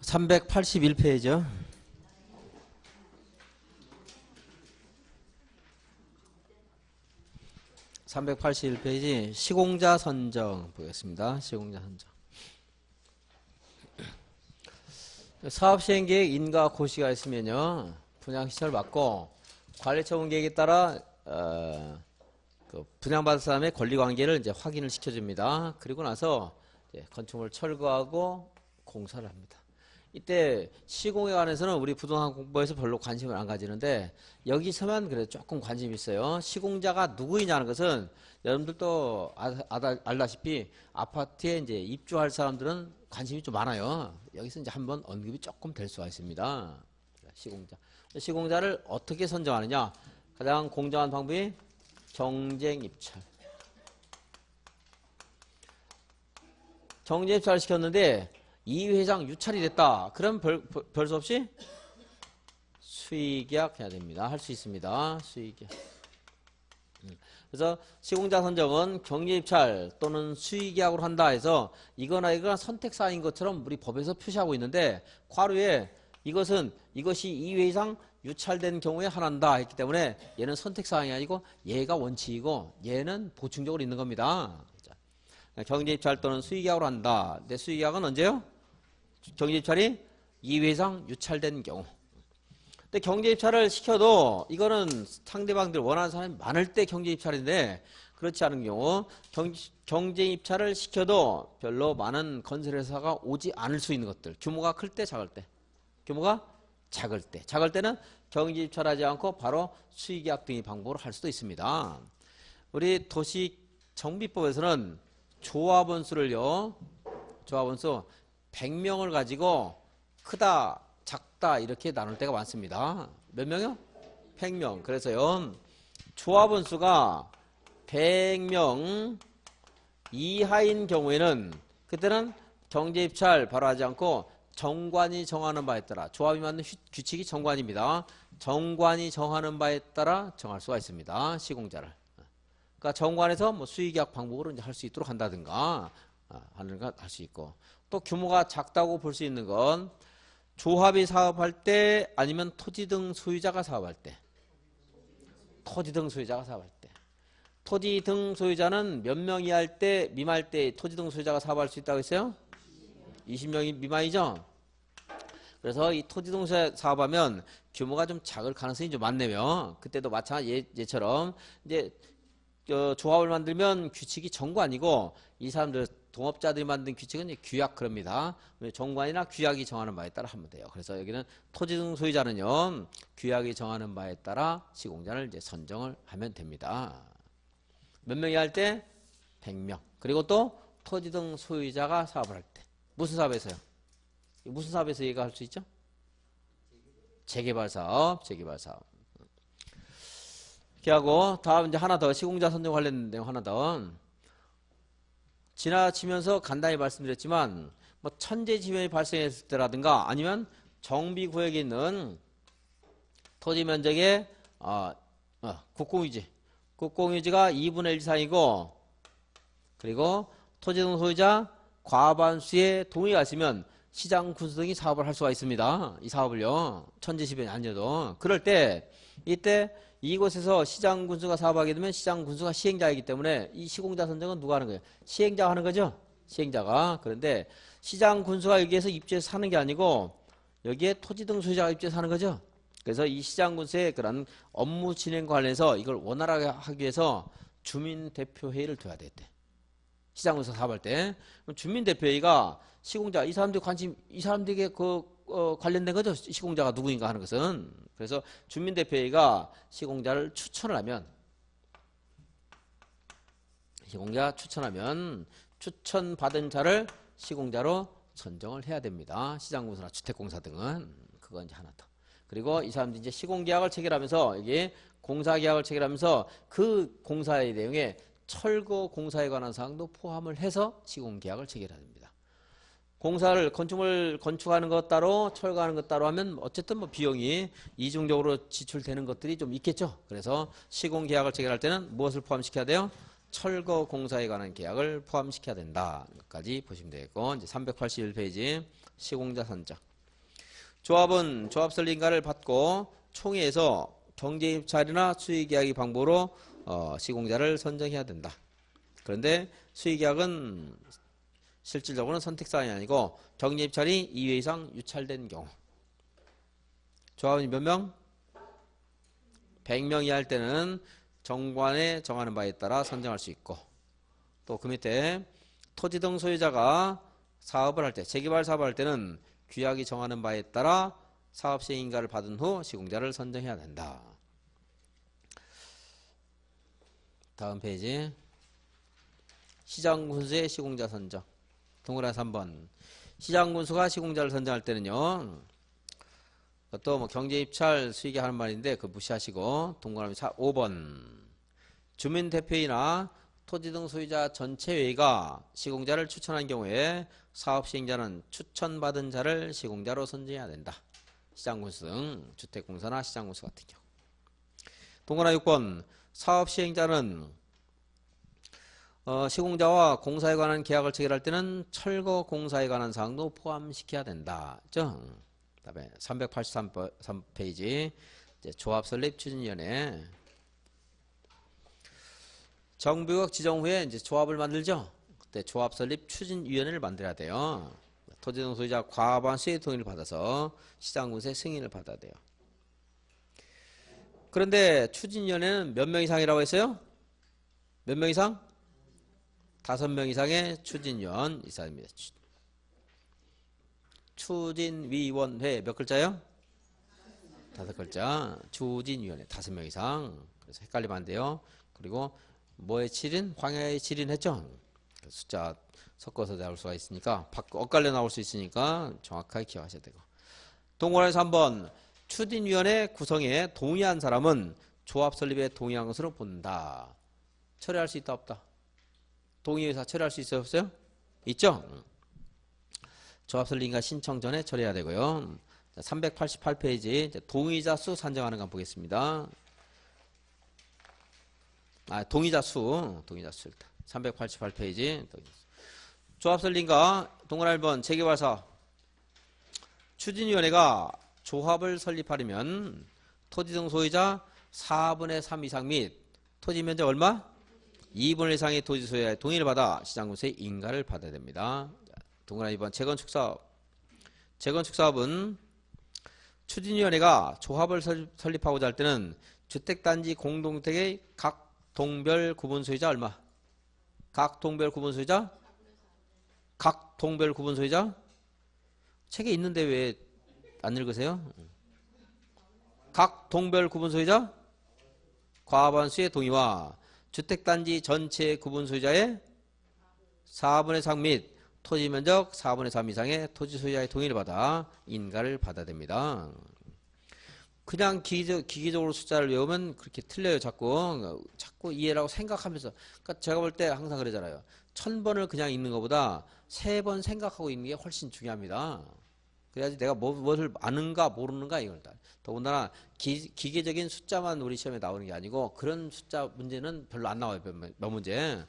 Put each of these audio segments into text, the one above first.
381페이지요. 381페이지 시공자 선정 보겠습니다. 시공자 선정. 사업시행계획 인가 고시가 있으면요, 분양시설 받고 관리처분 계획에 따라 그 분양받을 사람의 권리관계를 이제 확인을 시켜줍니다. 그리고 나서 이제 건축물을 철거하고 공사를 합니다. 이때 시공에 관해서는 우리 부동산 공부에서 별로 관심을 안 가지는데 여기서만 그래도 조금 관심이 있어요. 시공자가 누구이냐는 것은 여러분들도 알다시피 아파트에 이제 입주할 사람들은 관심이 좀 많아요. 여기서 이제 한번 언급이 조금 될 수가 있습니다. 시공자. 시공자를 어떻게 선정하느냐? 가장 공정한 방법이 경쟁 입찰. 경쟁 입찰을 시켰는데 2회 이상 유찰이 됐다. 그럼 별 수 없이 수의계약 해야 됩니다. 할 수 있습니다. 수의계약. 그래서 시공자 선정은 경쟁입찰 또는 수의계약으로 한다 해서 이거나 선택사항인 것처럼 우리 법에서 표시하고 있는데 괄호에 이것이 2회 이상 유찰된 경우에 하나다 했기 때문에 얘는 선택사항이 아니고 얘가 원칙이고 얘는 보충적으로 있는 겁니다. 경쟁입찰 또는 수의계약으로 한다. 근데 수의계약은 언제요? 경쟁입찰이 2회 이상 유찰된 경우. 근데 경쟁입찰을 시켜도 이거는 상대방들 원하는 사람이 많을 때 경쟁입찰인데 그렇지 않은 경우 경쟁입찰을 시켜도 별로 많은 건설회사가 오지 않을 수 있는 것들. 규모가 클 때 작을 때. 규모가 작을 때. 작을 때는 경쟁입찰하지 않고 바로 수의계약 등의 방법으로 할 수도 있습니다. 우리 도시정비법에서는 조합원수를요. 조합원수 100명을 가지고 크다, 작다 이렇게 나눌 때가 많습니다. 몇 명이요? 100명. 그래서요. 조합원 수가 100명 이하인 경우에는 그때는 경쟁입찰 바로 하지 않고 정관이 정하는 바에 따라 조합이 맞는 규칙이 정관입니다. 정관이 정하는 바에 따라 정할 수가 있습니다. 시공자를. 그러니까 정관에서 뭐 수의계약 방법으로 이제 할 수 있도록 한다든가 하는 것 할 수 있고 또 규모가 작다고 볼 수 있는 건 조합이 사업할 때 아니면 토지 등 소유자가 사업할 때. 토지 등 소유자가 사업할 때. 토지 등 소유자는 몇 명이 할 때 미만할 때 토지 등 소유자가 사업할 수 있다고 했어요? 20명이 미만이죠? 그래서 이 토지 등 소유자 사업하면 규모가 좀 작을 가능성이 좀 많네요. 그때도 마찬가지 예처럼 이제 조합을 만들면 규칙이 정관이고 이 사람들 동업자들이 만든 규칙은 규약 그럽니다. 정관이나 규약이 정하는 바에 따라 하면 돼요. 그래서 여기는 토지 등 소유자는요. 규약이 정하는 바에 따라 시공자를 이제 선정을 하면 됩니다. 몇 명이 할 때? 100명. 그리고 또 토지 등 소유자가 사업을 할 때. 무슨 사업에서요? 무슨 사업에서 얘가 할 수 있죠? 재개발 사업, 재개발 사업. 이렇게 하고 다음 이제 하나 더 시공자 선정 관련 내용 하나 더. 지나치면서 간단히 말씀드렸지만 뭐 천재지변이 발생했을 때라든가 아니면 정비구역에 있는 토지 면적의 국공유지가 2분의 1 이상이고 그리고 토지 등 소유자 과반수의 동의가 있으면 시장 군수 등이 사업을 할 수가 있습니다. 이 사업을요. 천재지변이 아니어도 그럴 때 이때 이곳에서 시장 군수가 사업하게 되면 시장 군수가 시행자이기 때문에 이 시공자 선정은 누가 하는 거예요? 시행자가 하는 거죠? 시행자가. 그런데 시장 군수가 여기에서 입주해서 사는 게 아니고 여기에 토지 등 소유자가 입주해서 사는 거죠? 그래서 이 시장 군수의 그런 업무 진행과 관련해서 이걸 원활하게 하기 위해서 주민대표회의를 둬야 됐대. 시장 군수 사업할 때. 그럼 주민대표회의가 시공자, 이 사람들에게 관련된 거죠? 시공자가 누구인가 하는 것은. 그래서 주민대표회의가 시공자를 추천을 하면 추천받은 자를 시공자로 선정을 해야 됩니다. 시장공사나 주택공사 등은. 그건 이제 하나 더. 그리고 이 사람들이 이제 시공계약을 체결하면서 여기 공사계약을 체결하면서 그 공사의 내용에 철거 공사에 관한 사항도 포함을 해서 시공계약을 체결해야 됩니다. 공사를 건축을 건축하는 것 따로 철거하는 것 따로 하면 어쨌든 뭐 비용이 이중적으로 지출되는 것들이 좀 있겠죠. 그래서 시공계약을 체결할 때는 무엇을 포함시켜야 돼요? 철거 공사에 관한 계약을 포함시켜야 된다. 여기까지 보시면 되겠고 이제 381페이지 시공자 선정. 조합은 조합설립 인가를 받고 총회에서 경제입찰이나 수의계약의 방법으로 시공자를 선정해야 된다. 그런데 수의계약은 실질적으로는 선택사항이 아니고 경제입찰이 2회 이상 유찰된 경우. 조합원이 몇 명? 100명 이하일 때는 정관에 정하는 바에 따라 선정할 수 있고, 또 그 밑에 토지 등 소유자가 사업을 할 때, 재개발 사업을 할 때는 규약이 정하는 바에 따라 사업 시행 인가를 받은 후 시공자를 선정해야 된다. 다음 페이지. 시장군수의 시공자 선정. 동그라미 3번. 시장군수가 시공자를 선정할 때는요, 또 뭐 경제입찰 수익이 하는 말인데 그 무시하시고, 동그라미 5번. 주민대표이나 토지 등 소유자 전체회의가 시공자를 추천한 경우에 사업 시행자는 추천받은 자를 시공자로 선정해야 된다. 시장군수 등 주택공사나 시장군수 같은 경우. 동그라미 6번. 사업 시행자는 시공자와 공사에 관한 계약을 체결할 때는 철거 공사에 관한 사항도 포함시켜야 된다. 그죠? 그다음에 383페이지 조합 설립 추진위원회. 정부역 지정 후에 이제 조합을 만들죠. 그때 조합 설립 추진위원회를 만들어야 돼요. 토지 등 소유자 과반수의 동의를 받아서 시장군수의 승인을 받아야 돼요. 그런데 추진위원회는 몇 명 이상이라고 했어요? 몇 명 이상? 5명 이상의 추진위원 이사입니다. 추진위원회 몇 글자예요? 5글자. 추진위원회 5명 이상. 그래서 헷갈리면 안 돼요. 그리고 뭐의 7인? 황야의 7인 했죠? 숫자 섞어서 나올 수가 있으니까, 엇갈려 나올 수 있으니까 정확하게 기억하셔야 되고. 동그라미 3번. 추진위원회 구성에 동의한 사람은 조합 설립에 동의한 것으로 본다. 처리할 수 있다 없다? 동의해서 처리할 수 있어요 없어요? 있죠? 조합 설립인가 신청 전에 처리해야 되고요. 388페이지 동의자 수 산정하는 거 보겠습니다. 동의자 수 일단 388페이지 조합 설립인가 동그라미 1번 재개발사 추진위원회가 조합을 설립하려면 토지 등 소유자 4분의 3 이상 및 토지 면적 얼마? 2분의 1 이상의 토지 소유자의 동의를 받아 시장군수의 인가를 받아야 됩니다. 동그라미 2번 재건축 사업. 재건축 사업은 추진위원회가 조합을 설립하고자 할 때는 주택단지 공동주택의 각 동별 구분 소유자 얼마? 각 동별 구분 소유자? 각 동별 구분 소유자? 책에 있는데 왜 안 읽으세요? 각 동별 구분 소유자? 과반수의 동의와 주택단지 전체 구분 소유자의 4분의 3 및 토지 면적 4분의 3 이상의 토지 소유자의 동의를 받아 인가를 받아야 됩니다. 그냥 기계적으로 숫자를 외우면 그렇게 틀려요. 자꾸 이해라고 생각하면서. 그러니까 제가 볼 때 항상 그러잖아요. 1000번을 그냥 읽는 것보다 3번 생각하고 읽는 게 훨씬 중요합니다. 그래야지 내가 무엇을 아는가 모르는가 이걸 다. 더군다나 기계적인 숫자만 우리 시험에 나오는 게 아니고 그런 숫자 문제는 별로 안 나와요. 몇 문제.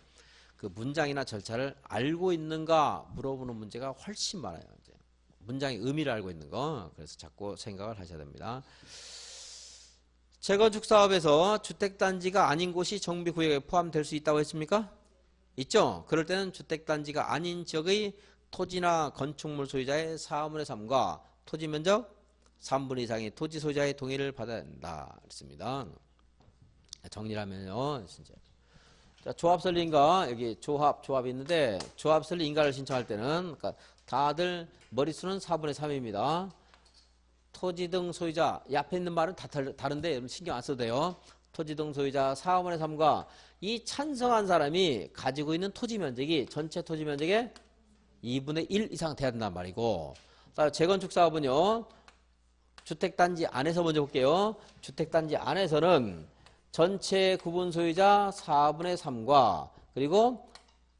그 문장이나 절차를 알고 있는가 물어보는 문제가 훨씬 많아요. 이제 문장의 의미를 알고 있는 거. 그래서 자꾸 생각을 하셔야 됩니다. 재건축 사업에서 주택단지가 아닌 곳이 정비구역에 포함될 수 있다고 했습니까? 있죠. 그럴 때는 주택단지가 아닌 지역의 토지나 건축물 소유자의 4분의 3과 토지 면적 3분의 이상의 토지 소유자의 동의를 받아야 된다. 그렇습니다. 정리를 하면요. 자, 조합 설립인가 여기 조합이 있는데 조합 설립 인가를 신청할 때는 그러니까 다들 머릿수는 4분의 3입니다. 토지 등 소유자 이 앞에 있는 말은 다 다른데 여러분 신경 안 써도 돼요. 토지 등 소유자 4분의 3과 이 찬성한 사람이 가지고 있는 토지 면적이 전체 토지 면적의 2분의 1 이상 돼야 된단 말이고, 재건축 사업은요 주택단지 안에서 먼저 볼게요. 주택단지 안에서는 전체 구분 소유자 4분의 3과 그리고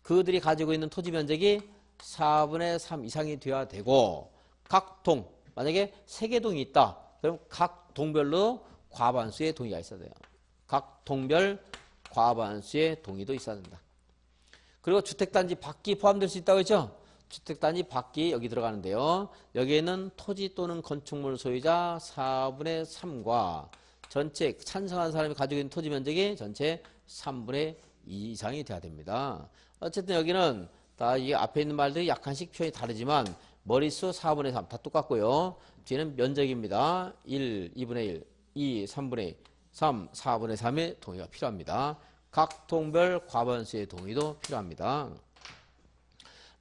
그들이 가지고 있는 토지 면적이 4분의 3 이상이 돼야 되고, 각 동 만약에 3개 동이 있다 그럼 각 동별로 과반수의 동의가 있어야 돼요. 각 동별 과반수의 동의도 있어야 된다. 그리고 주택단지 밖이 포함될 수 있다고 했죠. 주택단지 밖이 여기 들어가는데요. 여기에는 토지 또는 건축물 소유자 4분의 3과 전체 찬성한 사람이 가지고 있는 토지 면적이 전체 3분의 2 이상이 돼야 됩니다. 어쨌든 여기는 다 이 앞에 있는 말들이 약간씩 표현이 다르지만 머릿수 4분의 3 다 똑같고요. 뒤에는 면적입니다. 1, 2분의 1, 2, 3분의 3, 4분의 3의 동의가 필요합니다. 각 동별 과반수의 동의도 필요합니다.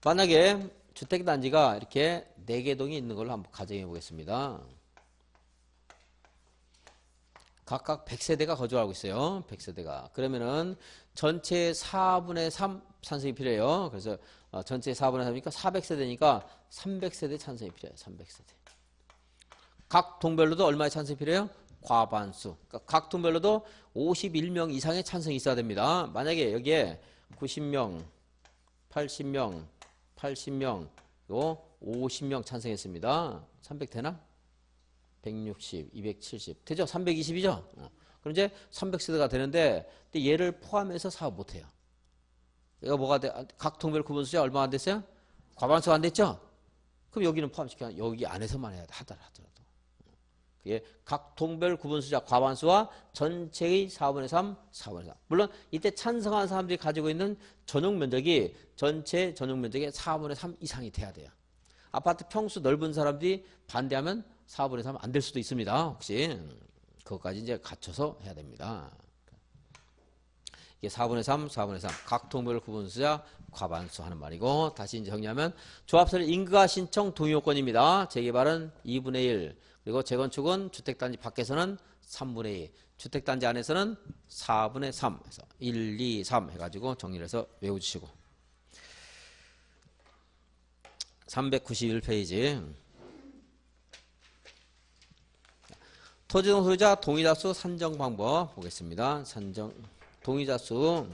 만약에 주택단지가 이렇게 4개 동이 있는 걸로 한번 가정해 보겠습니다. 각각 100세대가 거주하고 있어요. 100세대가. 그러면은 전체 4분의 3 찬성이 필요해요. 그래서 전체 4분의 3이니까 400세대니까 300세대 찬성이 필요해요. 300세대. 각 동별로도 얼마의 찬성이 필요해요? 과반수. 그러니까 각 동별로도 51명 이상의 찬성이 있어야 됩니다. 만약에 여기에 90명, 80명, 80명, 그리고 50명 찬성했습니다. 300 되나? 160, 270 되죠? 320이죠? 그럼 이제 300세대가 되는데 얘를 포함해서 사업 못해요. 얘가 뭐가 돼? 각 동별 구분수자 얼마 안 됐어요? 과반수가 안 됐죠? 그럼 여기는 포함시켜 여기 안에서만 해야 돼. 하더라도. 그게 각 동별 구분수자 과반수와 전체의 4분의 3, 4분의 3. 물론 이때 찬성한 사람들이 가지고 있는 전용 면적이 전체 전용 면적의 4분의 3 이상이 돼야 돼요. 아파트 평수 넓은 사람들이 반대하면 4분의 3 안 될 수도 있습니다. 혹시 그것까지 이제 갖춰서 해야 됩니다. 이게 4분의 3, 4분의 3 각 동별 구분수자 과반수 하는 말이고 다시 이제 정리하면 조합설 인가 신청 동의 요건입니다. 재개발은 2분의 1 그리고 재건축은 주택단지 밖에서는 3분의 2 주택단지 안에서는 4분의 3 해서 1, 2, 3 해가지고 정리를 해서 외워주시고 391페이지 토지동 소유자 동의자수 산정 방법 보겠습니다. 산정 동의자수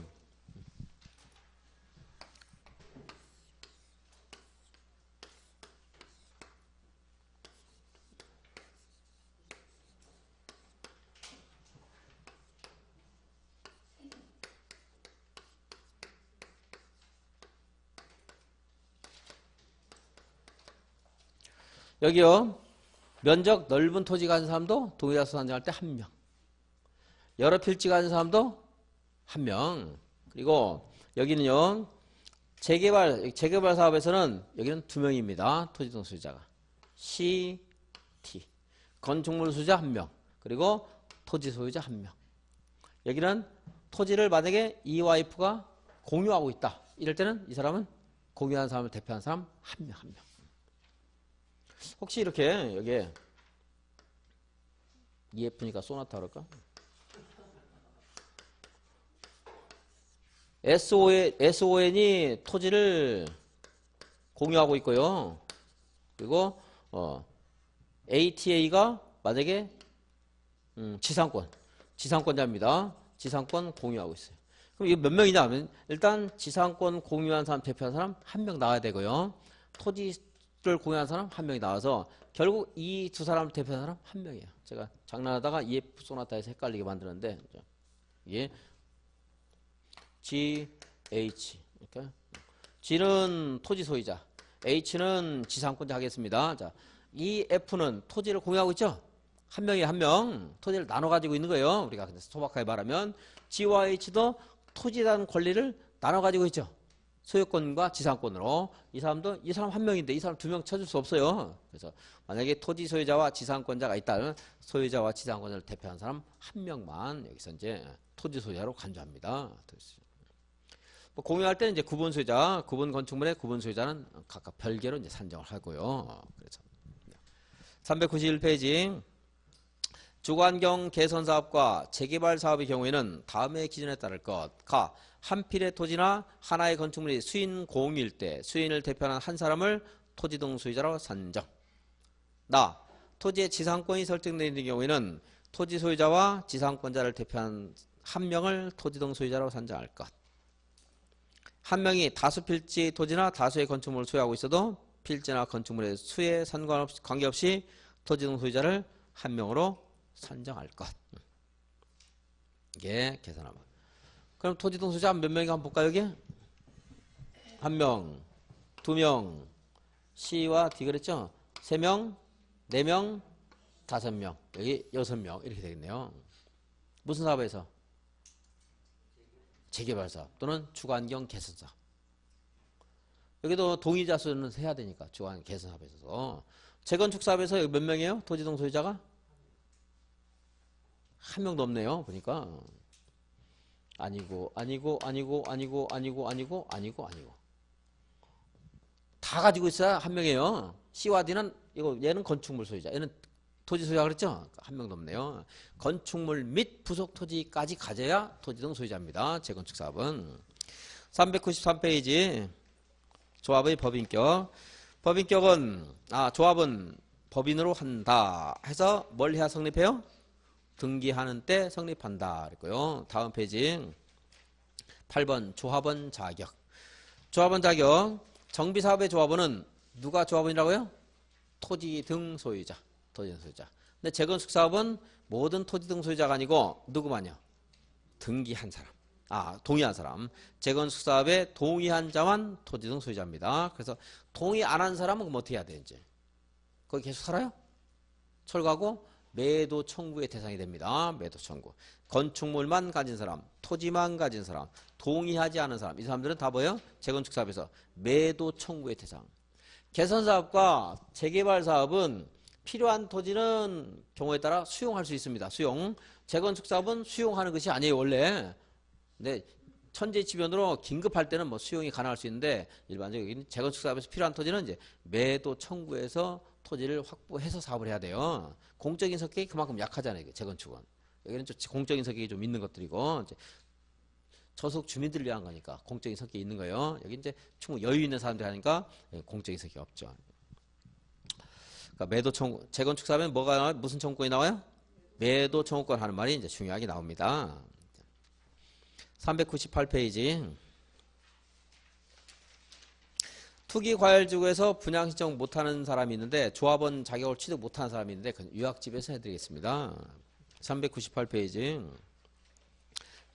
여기요. 면적 넓은 토지 가진 사람도 동의자수 산정할 때 1명. 여러 필지 가진 사람도 1명. 그리고 여기는요. 재개발 사업에서는 여기는 2명입니다. 토지동 소유자가. CT. 건축물 소유자 1명. 그리고 토지 소유자 1명. 여기는 토지를 만약에 이 와이프가 공유하고 있다. 이럴 때는 이 사람은 공유하는 사람을 대표하는 사람 1명, 1명. 혹시 이렇게 여기에 EF니까 소나타 그럴까? SON이 토지를 공유하고 있고요. 그리고 ATA가 만약에 지상권자입니다. 지상권 공유하고 있어요. 그럼 이게 몇 명이냐 하면 일단 지상권 공유한 사람 대표하는 사람 1명 나와야 되고요. 토지를 공유한 사람 1명이 나와서 결국 이 두 사람을 대표하는 사람 1명이에요. 제가 장난하다가 EF 소나타에서 헷갈리게 만드는데 이게 G, H 이렇게 G는 토지 소유자, H는 지상권자 하겠습니다. 자, 이 F는 토지를 공유하고 있죠. 한 명이 한 명 토지를 나눠 가지고 있는 거예요. 우리가 소박하게 말하면 G와 H도 토지에 대한 권리를 나눠 가지고 있죠. 소유권과 지상권으로 이 사람 한 명인데 이 사람 2명 쳐줄 수 없어요. 그래서 만약에 토지 소유자와 지상권자가 있다면 소유자와 지상권자를 대표하는 사람 1명만 여기서 이제 토지 소유자로 간주합니다. 뭐 공유할 때는 이제 구분 소유자, 구분 건축물의 구분 소유자는 각각 별개로 이제 산정을 하고요. 그래서 391페이지 주거환경 개선 사업과 재개발 사업의 경우에는 다음의 기준에 따를 것. 가. 한 필의 토지나 하나의 건축물이 수인 공유일 때 수인을 대표하는 한 사람을 토지동 소유자로 산정. 나. 토지의 지상권이 설정되어 있는 경우에는 토지 소유자와 지상권자를 대표하는 한 명을 토지동 소유자로 산정할 것. 한 명이 다수 필지 토지나 다수의 건축물을 소유하고 있어도 필지나 건축물의 수에 관계없이 토지동 소유자를 한 명으로 산정할 것. 이게 계산하면. 그럼 토지동 소유자 몇 명인가 한번 볼까요? 여기? 한 명, 2명, C와 D 그랬죠? 3명, 4명, 5명, 여기 6명 이렇게 되겠네요. 무슨 사업에서? 재개발 사업 또는 주거환경 개선 사업. 여기도 동의자 수는 해야 되니까 주거환경 개선 사업에 있어서. 재건축 사업에서 여기 몇 명이에요? 토지동 소유자가? 한 명도 없네요. 보니까. 아니고. 다 가지고 있어야 한 명이에요. C와 D는 얘는 건축물 소유자, 얘는 토지 소유자 그랬죠? 한 명도 없네요. 건축물 및 부속 토지까지 가져야 토지등 소유자입니다. 재건축 사업은. 393페이지 조합의 법인격. 법인격은 조합은 법인으로 한다 해서 뭘 해야 성립해요? 등기하는 때 성립한다 그랬고요. 다음 페이지 8번 조합원 자격. 조합원 자격. 정비사업의 조합원은 누가 조합원이라고요? 토지 등 소유자. 토지 등 소유자. 근데 재건축 사업은 모든 토지 등 소유자가 아니고 누구만요? 등기한 사람. 동의한 사람. 재건축 사업에 동의한 자만 토지 등 소유자입니다. 그래서 동의 안 한 사람은 그럼 어떻게 해야 돼 이제? 거기 계속 살아요? 철거하고 매도 청구의 대상이 됩니다. 매도 청구. 건축물만 가진 사람, 토지만 가진 사람, 동의하지 않은 사람. 이 사람들은 다 뭐예요? 재건축 사업에서 매도 청구의 대상. 개선 사업과 재개발 사업은 필요한 토지는 경우에 따라 수용할 수 있습니다. 수용. 재건축 사업은 수용하는 것이 아니에요, 원래. 근데 천재지변으로 긴급할 때는 뭐 수용이 가능할 수 있는데 일반적인 재건축 사업에서 필요한 토지는 이제 매도 청구해서 토지를 확보해서 사업을 해야 돼요. 공적인 성격이 그만큼 약하잖아요. 재건축은. 여기는 좀 공적인 성격이 좀 있는 것들이고 이제 저속 주민들을 위한 거니까 공적인 성격이 있는 거예요. 여기 이제 충분히 여유 있는 사람들이 하니까 공적인 성격이 없죠. 그러니까 매도 청구, 재건축 사업에 뭐가 나와요? 무슨 청구권이 나와요? 매도 청구권 하는 말이 이제 중요하게 나옵니다. 398페이지. 투기과열지구에서 분양신청 못하는 사람이 있는데 조합원 자격을 취득 못하는 사람이 있는데 유학집에서 해드리겠습니다. 398페이지.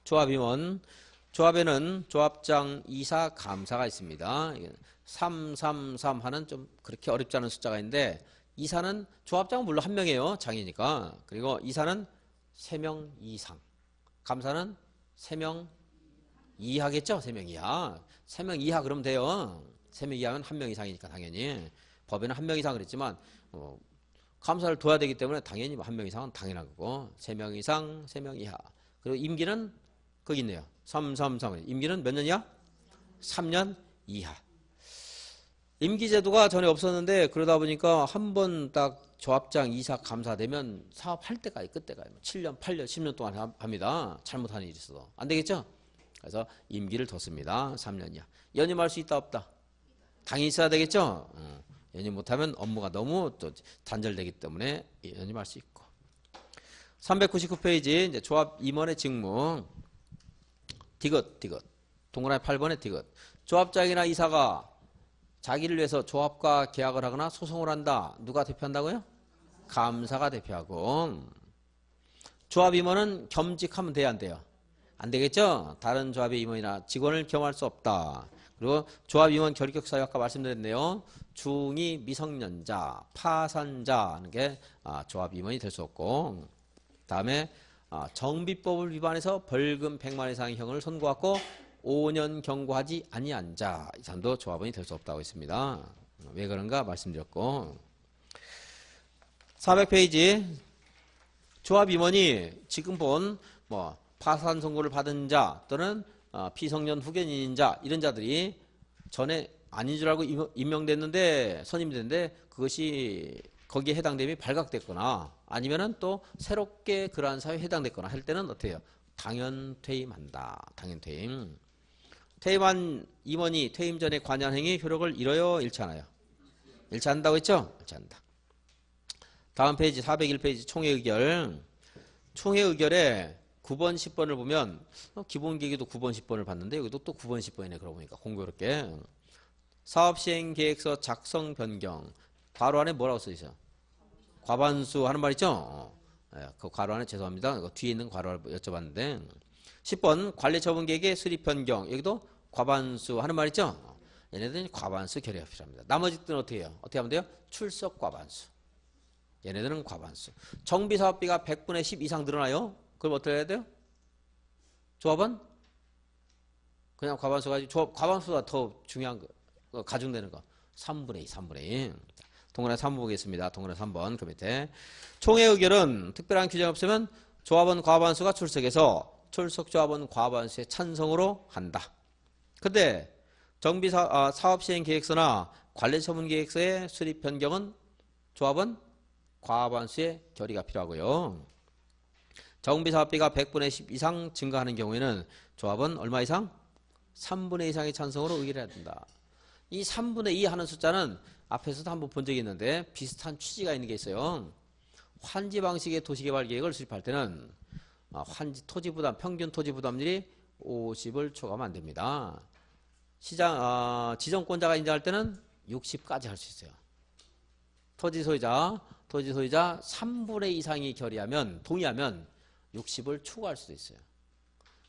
조합임원. 조합에는 조합장, 이사, 감사가 있습니다. 333 하는 좀 그렇게 어렵지 않은 숫자가 있는데 이사는 조합장은 물론 한 명이에요. 장이니까. 그리고 이사는 3명 이상. 감사는 3명 이하겠죠? 3명 이하. 3명 이하 그러면 돼요. 3명 이하면 1명 이상이니까 당연히. 법에는 1명 이상 그랬지만 감사를 둬야 되기 때문에 당연히 1명 이상은 당연한 거고 3명 이상, 3명 이하. 그리고 임기는 거기 있네요. 333. 임기는 몇 년이야? 3년 이하. 임기제도가 전에 없었는데 그러다 보니까 한 번 딱 조합장, 이사, 감사 되면 사업할 때까지 끝때까지 7년, 8년, 10년 동안 합니다. 잘못하는 일이 있어도. 안 되겠죠? 그래서 임기를 뒀습니다. 3년 이하. 연임할 수 있다 없다? 당연히 있어야 되겠죠? 연임 못하면 업무가 너무 또 단절되기 때문에 연임할 수 있고. 399페이지 이제 조합 임원의 직무. 디귿. 동그라미 8번의 디귿. 조합장이나 이사가 자기를 위해서 조합과 계약을 하거나 소송을 한다. 누가 대표한다고요? 감사가 대표하고. 조합 임원은 겸직하면 돼야 안 돼요? 안 되겠죠? 다른 조합의 임원이나 직원을 겸할 수 없다. 그리고 조합 임원 결격 사유 아까 말씀드렸네요. 중2 미성년자, 파산자 하는 게 조합 임원이 될 수 없고. 다음에 정비법을 위반해서 벌금 100만 원 이상의 형을 선고하고 5년 경고하지 아니한 자, 이 사람도 조합원이 될 수 없다고 했습니다. 왜 그런가 말씀드렸고. 400페이지. 조합 임원이 지금 본 파산 선고를 받은 자 또는 피성년 후견인인 자 이런 자들이 전에 아닌 줄 알고 임명됐는데 선임이 됐는데 그것이 거기에 해당됨이 발각됐거나 아니면은 또 새롭게 그러한 사유에 해당됐거나 할 때는 어떻게 해요? 당연 퇴임한다. 당연 퇴임. 퇴임한 임원이 퇴임 전에 관여한 행위 효력을 잃어요? 잃지 않아요? 잃지 않는다고 했죠? 잃지 않는다. 다음 페이지 401페이지 총회 의결. 총회 의결에 9번, 10번을 보면 기본계획에도 9번, 10번을 봤는데 여기도 또 9번, 10번이네. 그러고 보니까 공교롭게. 사업시행계획서 작성 변경. 괄호 안에 뭐라고 써있어요? 과반수 하는 말 있죠? 그 괄호 안에 죄송합니다. 뒤에 있는 괄호를 여쭤봤는데 10번 관리처분계획의 수립 변경. 여기도 과반수 하는 말 있죠? 얘네들은 과반수 결의가 필요합니다. 나머지들은 어떻게 해요? 어떻게 하면 돼요? 출석 과반수. 얘네들은 과반수. 정비사업비가 100분의 10 이상 늘어나요? 그럼 어떻게 해야 돼요? 조합은? 그냥 과반수 가지고, 과반수가 더 중요한 거, 가중되는 거. 3분의 2, 3분의 2. 동그라미 3번 보겠습니다. 동그라미 3번, 그 밑에. 총회 의결은 특별한 규정이 없으면 조합원 과반수가 출석해서 출석조합원 과반수의 찬성으로 한다. 근데 사업시행계획서나 관리처분계획서의 수립 변경은 조합원 과반수의 결의가 필요하고요. 정비사업비가 100분의 10 이상 증가하는 경우에는 조합은 얼마 이상? 3분의 2 이상의 찬성으로 의결해야 된다. 이 3분의 2 하는 숫자는 앞에서도 한번 본 적이 있는데 비슷한 취지가 있는 게 있어요. 환지 방식의 도시개발 계획을 수립할 때는 환지 토지부담, 평균 토지부담률이 50을 초과하면 안 됩니다. 지정권자가 인정할 때는 60까지 할 수 있어요. 토지 소유자 3분의 2 이상이 동의하면 60을 추가할 수도 있어요.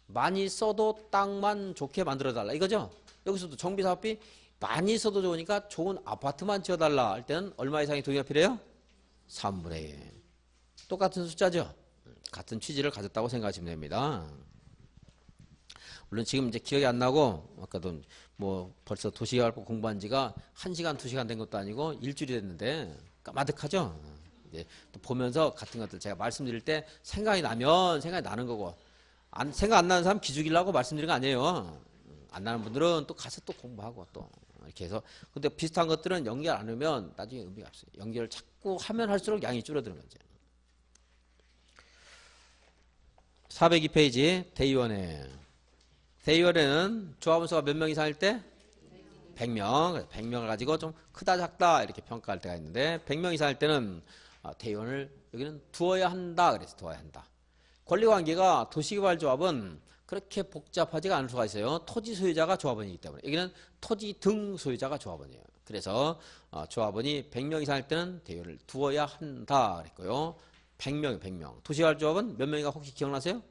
많이 써도 땅만 좋게 만들어달라 이거죠. 여기서도 정비사업비 많이 써도 좋으니까 좋은 아파트만 지어달라 할 때는 얼마 이상의 동의가 필요해요? 3분의 1. 똑같은 숫자죠. 같은 취지를 가졌다고 생각하시면 됩니다. 물론 지금 이제 기억이 안 나고 아까도 뭐 벌써 도시개발법 공부한 지가 1시간 2시간 된 것도 아니고 일주일이 됐는데 까마득하죠. 이제 또 보면서 같은 것들 제가 말씀드릴 때 생각이 나는 거고 생각 안 나는 사람 기죽이려고 말씀드린 거 아니에요. 안 나는 분들은 또 가서 또 공부하고 또 이렇게 해서 근데 비슷한 것들은 연결 안 하면 나중에 의미가 없어요. 연결을 자꾸 하면 할수록 양이 줄어드는 거죠. 402페이지 대의원회는 조합원수가 몇 명 이상일 때? 100명. 100명을 가지고 좀 크다 작다 이렇게 평가할 때가 있는데 100명 이상일 때는 대의원을 여기는 두어야 한다. 그래서 두어야 한다. 권리관계가 도시개발조합은 그렇게 복잡하지가 않을 수가 있어요. 토지 소유자가 조합원이기 때문에 여기는 토지 등 소유자가 조합원이에요. 그래서 조합원이 100명 이상일 때는 대의원을 두어야 한다 그랬고요. 100명. 도시개발조합은 몇 명인가 혹시 기억나세요?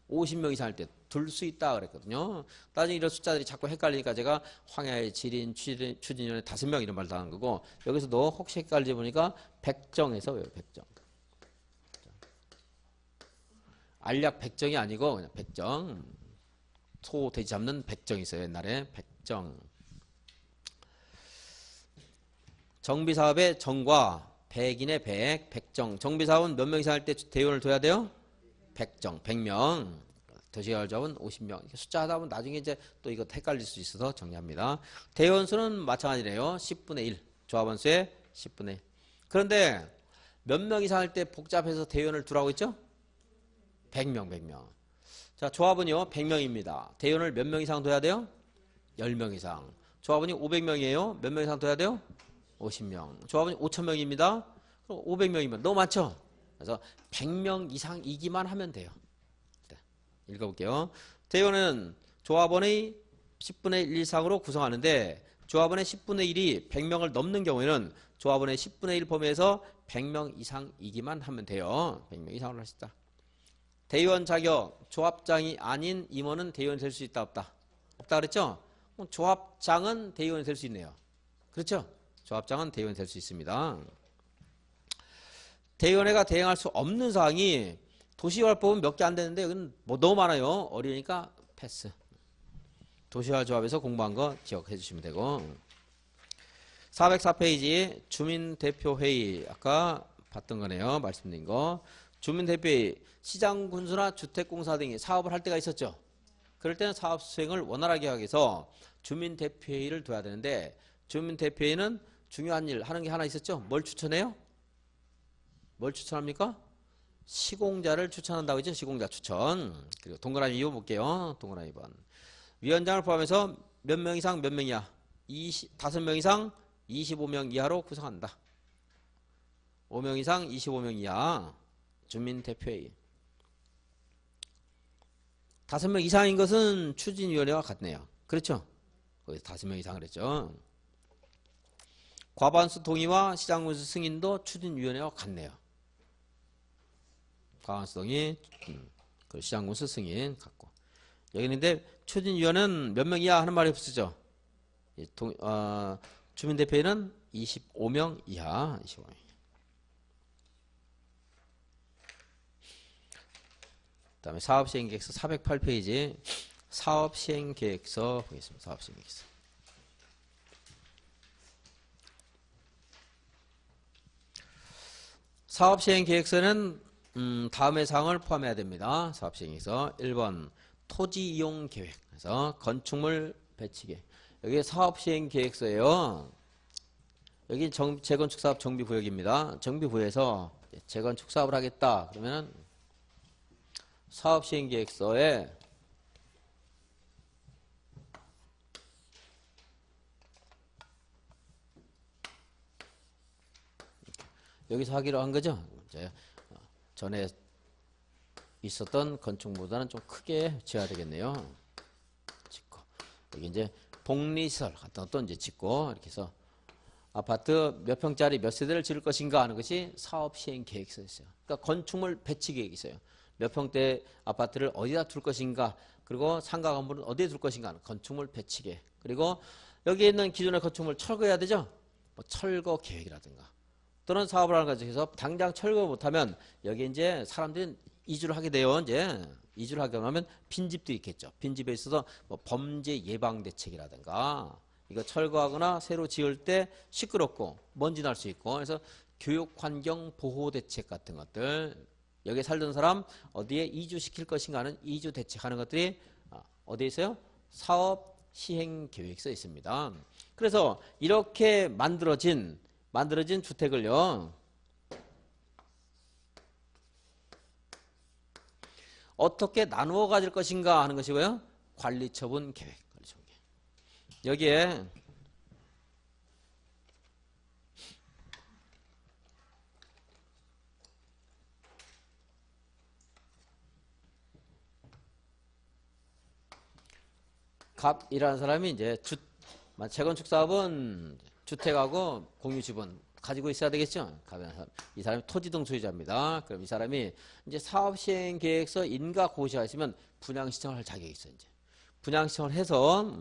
50명 이상일 때 둘 수 있다 그랬거든요. 나중에 이런 숫자들이 자꾸 헷갈리니까 제가 황야의 지린, 추진위원회 5명 이런 말 다 하는 거고 여기서도 혹시 헷갈리지 보니까 백정에서 왜요? 백정. 알약 백정이 아니고 그냥 백정. 소 돼지 잡는 백정이 있어요. 옛날에 백정. 정비사업의 정과 백인의 백정. 정비사업은 몇 명 이상 할 때 대의원을 둬야 돼요? 100명. 도시개발조합은 50명. 숫자 하다 보면 나중에 이제 또 이거 헷갈릴 수 있어서 정리합니다. 대의원 수는 마찬가지네요. 10분의 1. 조합원 수의 10분의 1. 그런데 몇 명 이상 할 때 복잡해서 대의원을 두라고 했죠? 100명. 자, 조합은요, 100명입니다. 대의원을 몇 명 이상 둬야 돼요? 10명 이상. 조합원이 500명이에요. 몇 명 이상 둬야 돼요? 50명. 조합원이 5,000명입니다. 그럼 500명이면 너무 많죠? 그래서 100명 이상이기만 하면 돼요. 읽어볼게요. 대의원은 조합원의 10분의 1 이상으로 구성하는데 조합원의 10분의 1이 100명을 넘는 경우에는 조합원의 10분의 1 범위에서 100명 이상이기만 하면 돼요. 100명 이상으로 할 수 있다. 대의원 자격, 조합장이 아닌 임원은 대의원이 될 수 있다 없다? 없다 그랬죠? 조합장은 대의원이 될 수 있네요. 그렇죠? 조합장은 대의원이 될 수 있습니다. 대의원회가 대행할 수 없는 사항이 도시개발법은 몇 개 안 되는데 여기는 뭐 너무 많아요. 어려우니까 패스. 도시개발조합에서 공부한 거 기억해 주시면 되고 404페이지 주민대표회의 아까 봤던 거네요. 말씀드린 거. 주민대표회의 시장군수나 주택공사 등이 사업을 할 때가 있었죠. 그럴 때는 사업 수행을 원활하게 하기 위해서 주민대표회의를 둬야 되는데 주민대표회의는 중요한 일 하는 게 하나 있었죠. 뭘 추천해요? 뭘 추천합니까? 시공자를 추천한다고 했죠. 시공자 추천. 그리고 동그라미 2번 볼게요. 동그라미 2번. 위원장을 포함해서 몇 명 이상 몇 명이야? 5명 이상 25명 이하로 구성한다. 5명 이상 25명 이하 주민대표회의. 5명 이상인 것은 추진위원회와 같네요. 그렇죠? 거기서 5명 이상 그랬죠. 과반수 동의와 시장군수 승인도 추진위원회와 같네요. 과반수 동의, 시장군수 승인 같고. 여기 있는데 추진위원회는 몇 명 이하 하는 말이 없었죠? 주민대표인은 25명 이하. 25명. 그다음에 사업시행계획서 408페이지 사업시행계획서 보겠습니다. 사업시행계획서. 사업시행계획서는 다음의 사항을 포함해야 됩니다. 사업시행계획서 1번 토지이용계획. 그래서 건축물 배치계획. 여기 사업시행계획서예요. 여기 재건축사업 정비구역입니다. 정비구역에서 재건축사업을 하겠다. 그러면 사업시행계획서에 여기서 하기로 한 거죠. 이제 전에 있었던 건축물보다는 좀 크게 지어야 되겠네요. 짓고 여기 이제 복리시설 같은 것도 이제 짓고 이렇게 해서 아파트 몇 평짜리 몇 세대를 지을 것인가 하는 것이 사업시행계획서였어요. 그러니까 건축물 배치 계획이 있어요. 몇 평대 아파트를 어디다 둘 것인가, 그리고 상가 건물은 어디에 둘 것인가 하는 건축물 배치 계획. 그리고 여기에 있는 기존의 건축물 철거해야 되죠. 뭐 철거 계획이라든가 또는 사업을 하는 과정에서 당장 철거 못하면 여기 이제 사람들이 이주를 하게 돼요. 이제 이주를 하게 되면 빈집도 있겠죠. 빈집에 있어서 뭐 범죄 예방 대책이라든가 이거 철거하거나 새로 지을 때 시끄럽고 먼지 날 수 있고, 그래서 교육 환경 보호 대책 같은 것들, 여기에 살던 사람 어디에 이주시킬 것인가 하는 이주 대책하는 것들이 어디에 있어요? 사업 시행 계획서에 있습니다. 그래서 이렇게 만들어진 주택을요, 어떻게 나누어 가질 것인가 하는 것이고요. 관리처분 계획. 여기에 갑이라는 사람이 이제 재건축 사업은 주택하고 공유지분 가지고 있어야 되겠죠. 이 사람이 토지 등 소유자입니다. 그럼 이 사람이 이제 사업시행계획서 인가 고시가 있으면 분양신청을 할 자격이 있어요. 이제 분양신청을 해서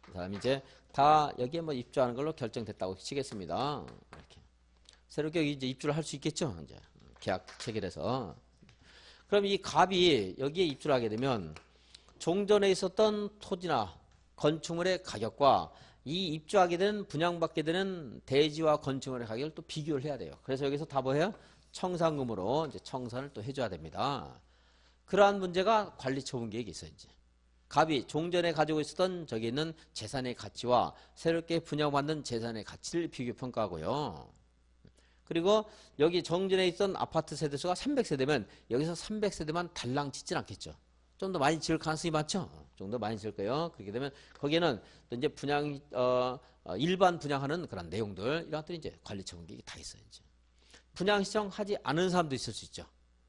이 사람이 이제 다 여기에 뭐 입주하는 걸로 결정됐다고 치겠습니다. 이렇게 새롭게 이제 입주를 할 수 있겠죠. 이제 계약 체결해서. 그럼 이 갑이 여기에 입주를 하게 되면 종전에 있었던 토지나 건축물의 가격과 이 입주하게 되는 분양받게 되는 대지와 건축물의 가격을 또 비교를 해야 돼요. 그래서 여기서 다 뭐예요? 청산금으로 이제 청산을 또 해줘야 됩니다. 그러한 문제가 관리처분 계획이 있어요. 이제 갑이 종전에 가지고 있었던 저기 있는 재산의 가치와 새롭게 분양받는 재산의 가치를 비교 평가하고요. 그리고 여기 정전에 있던 아파트 세대수가 300세대면 여기서 300세대만 달랑 짓진 않겠죠. 좀 더 많이 지을 가능성이 많죠. 좀 더 많이 지을 거예요. 그렇게 되면 거기에는 또 이제 분양 일반 분양하는 그런 내용들 이런 것들이 이제 관리처분 계획이 다 있어요. 이제 분양 신청하지 않은 사람도 있을 수 있죠.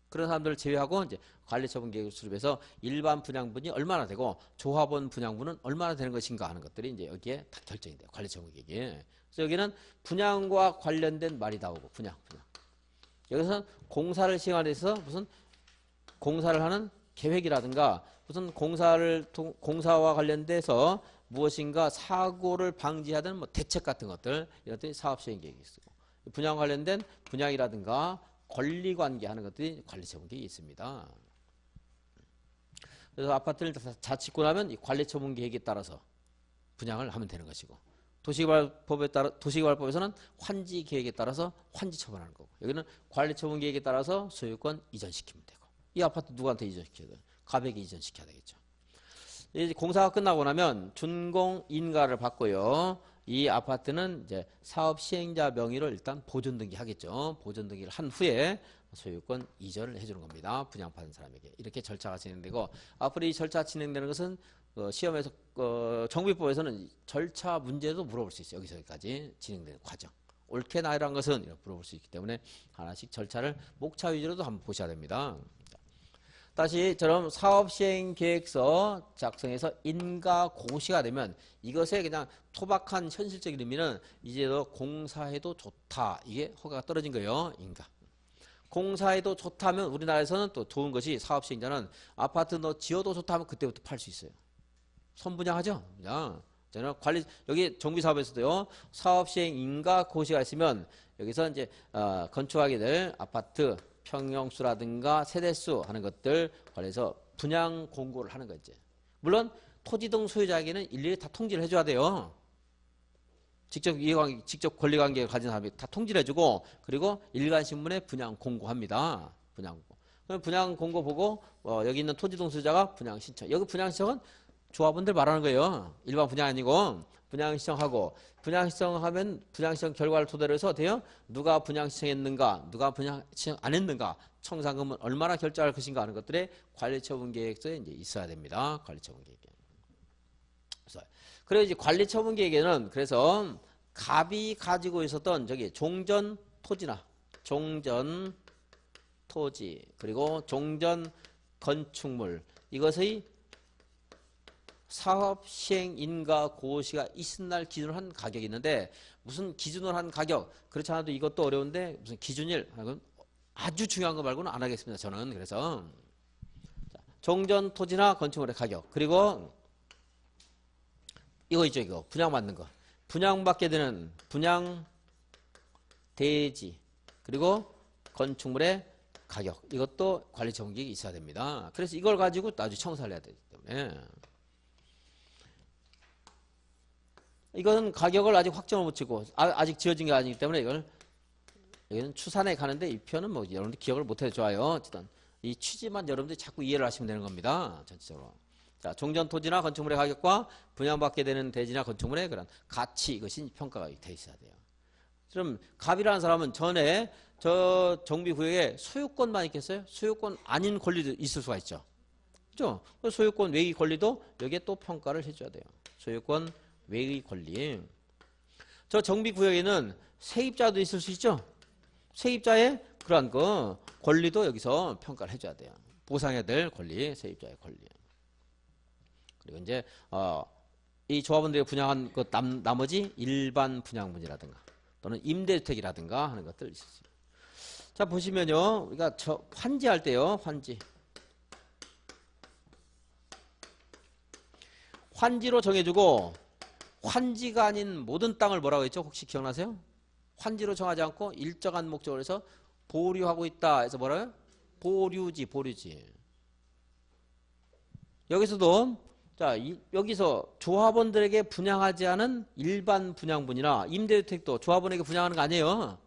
그런 사람들을 제외하고 이제 관리처분 계획을 수립해서 일반 분양분이 얼마나 되고 조합원 분양분은 얼마나 되는 것인가 하는 것들이 이제 여기에 다 결정이 돼요. 관리처분 계획이. 그래서 여기는 분양과 관련된 말이 나오고 분양. 여기서 공사를 시행하기 위해서 무슨 공사를 하는 계획이라든가 무슨 공사와 관련돼서 무엇인가 사고를 방지하는 뭐 대책 같은 것들, 이런 것들이 사업시행 계획이 있고, 분양 관련된 분양이라든가 권리관계 하는 것들이 관리처분 계획이 있습니다. 그래서 아파트를 다 짓고 나면 이 관리처분 계획에 따라서 분양을 하면 되는 것이고, 도시개발법에서는 환지 계획에 따라서 환지 처분하는 거고, 여기는 관리처분 계획에 따라서 소유권 이전시키면 되고, 이 아파트 누구한테 이전시켜야 돼요? 갑에게 이전시켜야 되겠죠. 이제 공사가 끝나고 나면 준공 인가를 받고요. 이 아파트는 이제 사업 시행자 명의로 일단 보존 등기하겠죠. 보존 등기를 한 후에 소유권 이전을 해주는 겁니다. 분양받은 사람에게. 이렇게 절차가 진행되고, 앞으로 이 절차 진행되는 것은 시험에서 정비법에서는 절차 문제도 물어볼 수 있어요. 여기까지 진행되는 과정. 옳게 나이란 것은 이렇게 물어볼 수 있기 때문에 하나씩 절차를 목차 위주로도 한번 보셔야 됩니다. 다시 저럼 사업시행계획서 작성해서 인가 고시가 되면 이것의 그냥 토박한 현실적인 의미는 이제 너 공사해도 좋다. 이게 허가가 떨어진 거예요. 인가. 공사해도 좋다면 우리나라에서는 또 좋은 것이 사업시행자는 아파트 너 지어도 좋다면 그때부터 팔 수 있어요. 선분양하죠. 그냥 저는 관리 여기 정비 사업에서도요. 사업 시행 인가 고시가 있으면 여기서 이제 건축하게 될 아파트 평형수라든가 세대수 하는 것들 관해서 분양 공고를 하는 거지. 물론 토지 등 소유자에게는 일일이 다 통지를 해줘야 돼요. 직접 권리관계를 가진 사람이 다 통지를 해주고 그리고 일간신문에 분양 공고합니다. 분양 공고. 그럼 분양 공고 보고 여기 있는 토지 등 소유자가 분양 신청. 여기 분양 신청은 조합원들 말하는 거예요. 일반 분양 아니고 분양 신청하고 분양 신청하면 분양 신청 결과를 토대로 해서 돼요. 누가 분양 신청했는가, 누가 분양 신청 안 했는가, 청산금은 얼마나 결제할 것인가 하는 것들의 관리처분 계획서에 이제 있어야 됩니다. 관리처분 계획. 그래서 이제 관리처분 계획에는 그래서 갑이 가지고 있었던 저기 종전 토지나 종전 토지 그리고 종전 건축물 이것의 사업 시행 인가 고시가 있은 날 기준으로 한 가격이 있는데 무슨 기준으로 한 가격 그렇지 않아도 이것도 어려운데 무슨 기준일 아주 중요한 거 말고는 안 하겠습니다. 저는 그래서 종전 토지나 건축물의 가격 그리고 이거 있죠. 이거 분양받는 거 분양받게 되는 분양 대지 그리고 건축물의 가격 이것도 관리처분 계획이 있어야 됩니다. 그래서 이걸 가지고 나중에 청사를 해야 되기 때문에 이거는 가격을 아직 확정을 못 치고 아직 지어진 게 아니기 때문에 이걸 여기는 추산에 가는데 이 표는 뭐 여러분들 기억을 못해도 좋아요. 어쨌든 이 취지만 여러분들이 자꾸 이해를 하시면 되는 겁니다. 전체적으로. 자, 종전 토지나 건축물의 가격과 분양받게 되는 대지나 건축물의 그런 가치 이것이 평가가 돼 있어야 돼요. 그럼 갑이라는 사람은 전에 저 정비구역에 소유권만 있겠어요? 소유권 아닌 권리도 있을 수가 있죠. 그렇죠? 소유권 외의 권리도 여기에 또 평가를 해줘야 돼요. 소유권 외의 권리. 저 정비구역에는 세입자도 있을 수 있죠. 세입자의 그러한 그 권리도 여기서 평가를 해줘야 돼요. 보상해야 될 권리, 세입자의 권리. 그리고 이제 이 조합원들이 분양한 그 나머지 일반 분양분이라든가 또는 임대주택이라든가 하는 것들 있습니다. 자 보시면요, 우리가 저 환지할 때요, 환지로 정해주고 환지가 아닌 모든 땅을 뭐라고 했죠? 혹시 기억나세요? 환지로 정하지 않고 일정한 목적으로 해서 보류하고 있다 해서 뭐라고요? 보류지. 여기서도 자, 여기서 조합원들에게 분양하지 않은 일반 분양분이나 임대주택도 조합원에게 분양하는 거 아니에요.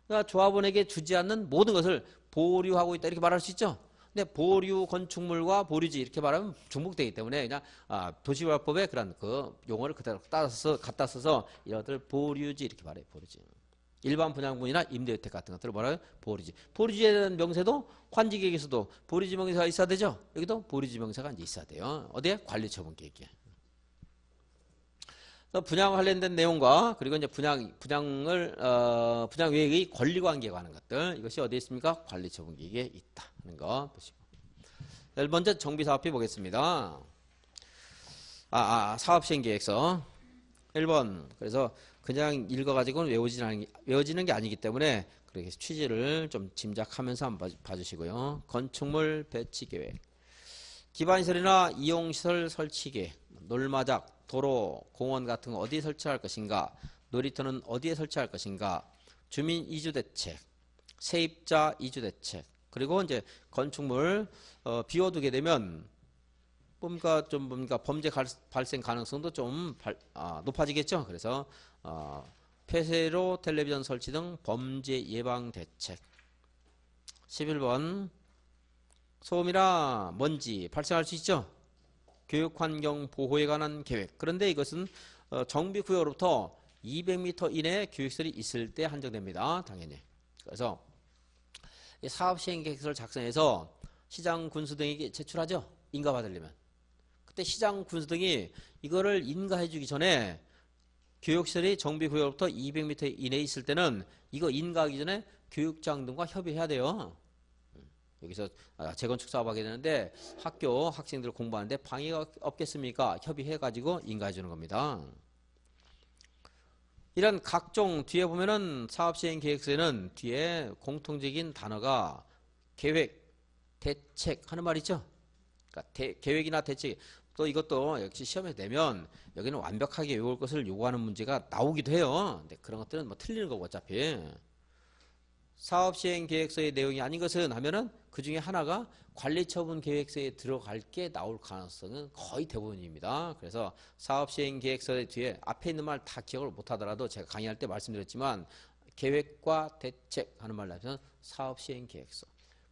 그러니까 조합원에게 주지 않는 모든 것을 보류하고 있다 이렇게 말할 수 있죠. 근데 보류 건축물과 보류지 이렇게 말하면 중복되기 때문에 그냥 도시개발법에 그런 그 용어를 그대로 갖다 써서 이것들 보류지 이렇게 말해요. 보류지. 일반 분양분이나 임대주택 같은 것들을 뭐라고요? 보류지. 보류지에 대한 명세도 환지계획에서도 보류지 명세가 있어야 되죠. 여기도 보류지 명세가 이제 있어야 돼요. 어디에? 관리처분 계획에. 분양 관련된 내용과 그리고 이제 분양 외의 권리관계에 관한 것들 이것이 어디에 있습니까? 관리처분 계획에 있다 하는 거 보시고. 먼저 정비사업비 보겠습니다. 사업시행계획서 1번. 그래서 그냥 읽어가지고는 외워지는 게 아니기 때문에 그렇게 취지를 좀 짐작하면서 한번 봐주시고요. 건축물 배치계획, 기반시설이나 이용시설 설치계획, 놀마작, 도로, 공원 같은 거 어디에 설치할 것인가, 놀이터는 어디에 설치할 것인가, 주민 이주대책, 세입자 이주대책, 그리고 이제 건축물 비워두게 되면 뭔가 범죄 발생 가능성도 좀 높아지겠죠. 그래서 폐쇄로 텔레비전 설치 등 범죄 예방 대책. 11번 소음이나 먼지 발생할 수 있죠. 교육환경 보호에 관한 계획. 그런데 이것은 정비구역으로부터 200m 이내에 교육시설이 있을 때 한정됩니다. 당연히. 그래서 사업시행계획서를 작성해서 시장 군수 등에게 제출하죠. 인가받으려면. 그때 시장 군수 등이 이거를 인가해 주기 전에 교육시설이 정비구역으로부터 200m 이내에 있을 때는 이거 인가하기 전에 교육장 등과 협의해야 돼요. 여기서 재건축 사업하게 되는데 학교 학생들 공부하는데 방해가 없겠습니까? 협의해가지고 인가해 주는 겁니다. 이런 각종 뒤에 보면은 사업시행계획서에는 뒤에 공통적인 단어가 계획, 대책 하는 말 있죠? 그러니까 계획이나 대책 또 이것도 역시 시험에 내면 여기는 완벽하게 외울 것을 요구하는 문제가 나오기도 해요. 근데 그런 것들은 뭐 틀리는 거고 어차피. 사업시행계획서의 내용이 아닌 것은 하면은 그 중에 하나가 관리처분계획서에 들어갈 게 나올 가능성은 거의 대부분입니다. 그래서 사업시행계획서의 뒤에 앞에 있는 말 다 기억을 못하더라도 제가 강의할 때 말씀드렸지만 계획과 대책 하는 말 나면 사업시행계획서,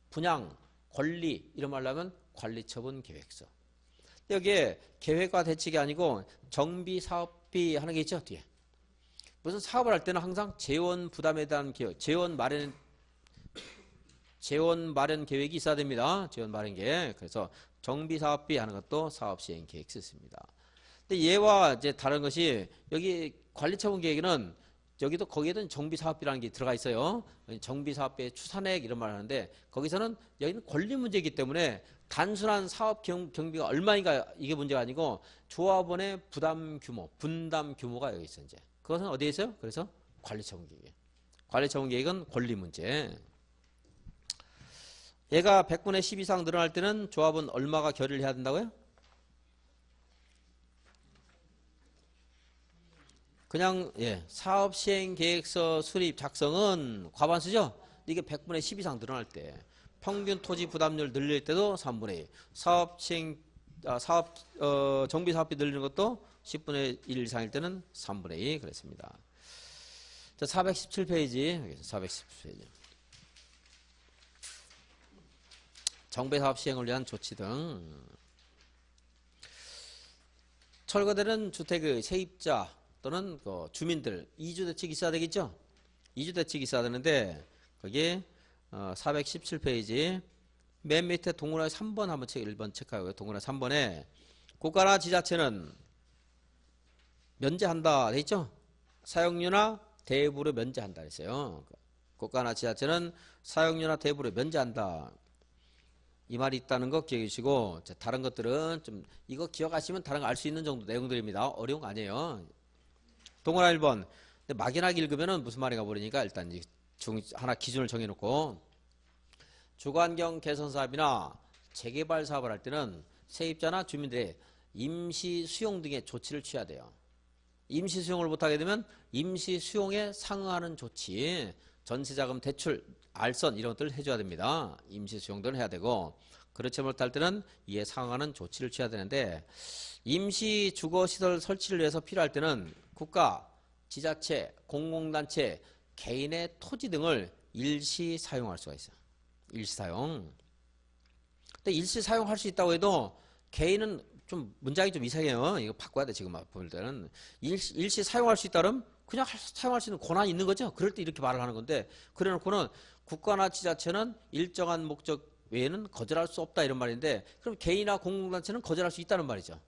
분양, 권리 이런 말 나면 관리처분계획서. 여기에 계획과 대책이 아니고 정비, 사업비 하는 게 있죠 뒤에. 무슨 사업을 할 때는 항상 재원 부담에 대한 계획, 재원 마련 계획이 있어야 됩니다. 재원 마련 계획. 그래서 정비 사업비 하는 것도 사업 시행 계획 쓰습니다. 근데 얘와 이제 다른 것이 여기 관리처분 계획에는 여기도 거기에는 정비 사업비라는 게 들어가 있어요. 정비 사업비의 추산액 이런 말을 하는데 거기서는 여기는 권리 문제이기 때문에 단순한 사업 경비가 얼마인가 이게 문제가 아니고 조합원의 부담 규모, 분담 규모가 여기 있어요. 이제. 그것은 어디에 있어요? 그래서 관리처분 계획. 관리처분 계획은 권리 문제. 얘가 100분의 10 이상 늘어날 때는 조합은 얼마가 결의를 해야 된다고요? 그냥 사업 시행 계획서 수립 작성은 과반수죠. 이게 100분의 10 이상 늘어날 때 평균 토지 부담률 늘릴 때도 3분의 2. 정비 사업비 늘리는 것도 10분의 1 이상일 때는 3분의 2 그랬습니다. 자, 417페이지. 417페이지. 정비사업 시행을 위한 조치 등. 철거되는 주택의 세입자 또는 그 주민들 이주대책이 있어야 되겠죠? 이주대책이 있어야 되는데 거기에 417페이지 맨 밑에 동그라미 3번 한번 1번 체크하고요. 동그라미 3번에 국가나 지자체는 면제한다 돼 있죠? 사용료나 대부를 면제한다 했어요. 국가나 지자체는 사용료나 대부를 면제한다. 이 말이 있다는 거 기억해 주시고 다른 것들은 좀 이거 기억하시면 다른 거 알 수 있는 정도 내용들입니다. 어려운 거 아니에요. 동그라미 1번. 근데 막연하게 읽으면은 무슨 말인가 모르니까 일단 하나 기준을 정해놓고 주거환경 개선 사업이나 재개발 사업을 할 때는 세입자나 주민들의 임시 수용 등의 조치를 취해야 돼요. 임시 수용을 못하게 되면 임시 수용에 상응하는 조치, 전세자금 대출, 알선 이런 것들을 해줘야 됩니다. 임시 수용들은 해야 되고 그렇지 못할 때는 이에 상응하는 조치를 취해야 되는데 임시 주거시설 설치를 위해서 필요할 때는 국가, 지자체, 공공단체, 개인의 토지 등을 일시 사용할 수가 있어요. 일시 사용. 근데 일시 사용할 수 있다고 해도 개인은 좀 문장이 좀 이상해요. 이거 바꿔야 돼 지금 볼 때는. 일시 사용할 수 있다면 그냥 사용할 수 있는 권한이 있는 거죠. 그럴 때 이렇게 말을 하는 건데 그래놓고는 국가나 지자체는 일정한 목적 외에는 거절할 수 없다 이런 말인데 그럼 개인이나 공공단체는 거절할 수 있다는 말이죠.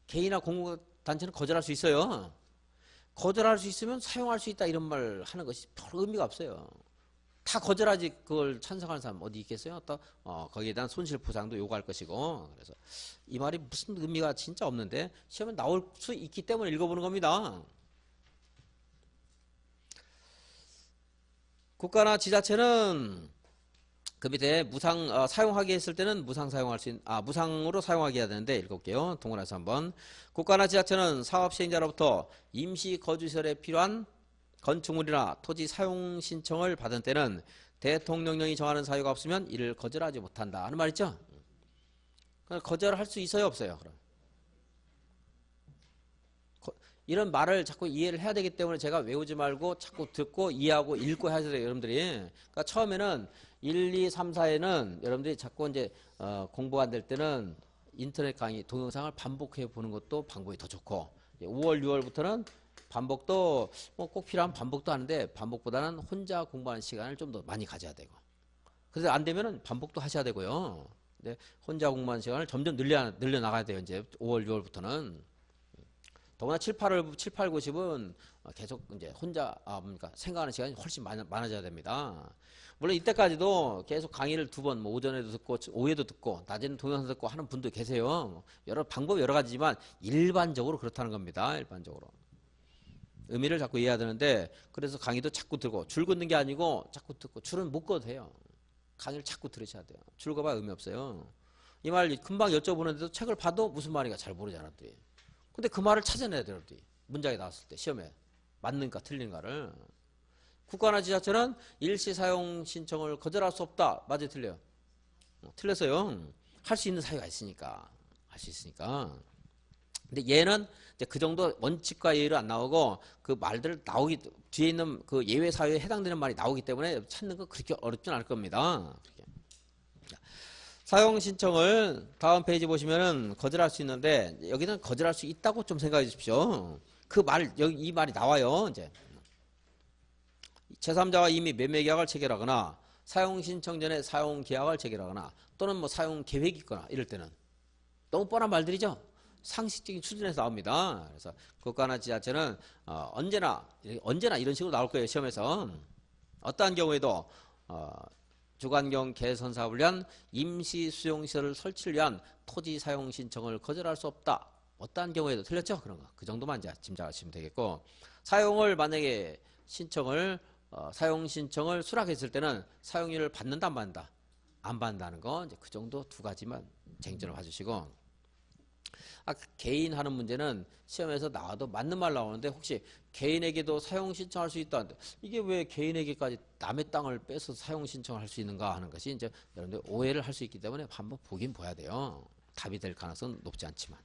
개인이나 공공단체는 거절할 수 있어요. 거절할 수 있으면 사용할 수 있다 이런 말 하는 것이 별 의미가 없어요. 다 거절하지 그걸 찬성하는 사람 어디 있겠어요? 또 거기에 대한 손실 보상도 요구할 것이고 그래서 이 말이 무슨 의미가 진짜 없는데 시험에 나올 수 있기 때문에 읽어보는 겁니다. 국가나 지자체는 그 밑에 사용하게 했을 때는 무상으로 사용하게 해야 되는데 읽을게요. 동그라서 한번. 국가나 지자체는 사업 시행자로부터 임시 거주시설에 필요한 건축물이나 토지 사용 신청을 받은 때는 대통령령이 정하는 사유가 없으면 이를 거절하지 못한다 하는 말 있죠? 거절할 수 있어요 없어요? 그럼 이런 말을 자꾸 이해를 해야 되기 때문에 제가 외우지 말고 자꾸 듣고 이해하고 읽고 해야 돼요 여러분들이. 그러니까 처음에는 1, 2, 3, 4에는 여러분들이 자꾸 이제 공부가 안 될 때는 인터넷 강의 동영상을 반복해 보는 것도 방법이 더 좋고 5월, 6월부터는 반복도 뭐 꼭 필요한 반복도 하는데 반복보다는 혼자 공부하는 시간을 좀 더 많이 가져야 되고 그래서 안 되면은 반복도 하셔야 되고요. 근데 혼자 공부하는 시간을 점점 늘려 나가야 돼요. 이제 5월, 6월부터는. 더구나 7, 8, 90은 계속 이제 혼자 그러니까 생각하는 시간이 훨씬 많아져야 됩니다. 물론 이때까지도 계속 강의를 2번 뭐 오전에도 듣고 오후에도 듣고 낮에는 동영상 듣고 하는 분도 계세요. 방법 여러 가지지만 일반적으로 그렇다는 겁니다. 일반적으로. 의미를 자꾸 이해해야 되는데 그래서 강의도 자꾸 들고 줄 긋는 게 아니고 자꾸 듣고 줄은 못 긋어도 돼요. 강의를 자꾸 들으셔야 돼요. 줄 긋어봐야 의미 없어요. 이 말 금방 여쭤보는데도 책을 봐도 무슨 말인가 잘 모르잖아. 근데 그 말을 찾아내야 돼요. 문장이 나왔을 때 시험에 맞는가 틀린가를. 국가나 지자체는 일시 사용 신청을 거절할 수 없다. 맞아요, 틀려요? 틀렸어요. 할 수 있는 사유가 있으니까. 할 수 있으니까. 근데 얘는 이제 그 정도 원칙과 예의를 안 나오고 그 말들 나오기 뒤에 있는 그 예외 사유에 해당되는 말이 나오기 때문에 찾는 거 그렇게 어렵진 않을 겁니다. 사용 신청을 다음 페이지 보시면은 거절할 수 있는데 여기는 거절할 수 있다고 좀 생각해 주십시오. 그 말 여기 이 말이 나와요. 이제 제3자와 이미 매매 계약을 체결하거나 사용 신청 전에 사용 계약을 체결하거나 또는 뭐 사용 계획이 있거나 이럴 때는 너무 뻔한 말들이죠. 상식적인 수준에서 나옵니다. 그래서 국가나 지자체는 언제나 이런 식으로 나올 거예요. 시험에서 어떠한 경우에도 주관경 개선 사업을 위한 임시 수용시설을 설치를 위한 토지 사용 신청을 거절할 수 없다. 어떠한 경우에도 틀렸죠? 그런 거. 그 정도만 이제 짐작하시면 되겠고 사용을 만약에 사용 신청을 수락했을 때는 사용료를 받는다 안 받는다? 안 받는다는 거 이제 그 정도 두 가지만 쟁점을 봐주시고 개인 하는 문제는 시험에서 나와도 맞는 말 나오는데 혹시 개인에게도 사용 신청할 수 있다. 이게 왜 개인에게까지 남의 땅을 빼서 사용 신청할 수 있는가 하는 것이 이제 여러분들 오해를 할 수 있기 때문에 한번 보긴 봐야 돼요. 답이 될 가능성은 높지 않지만.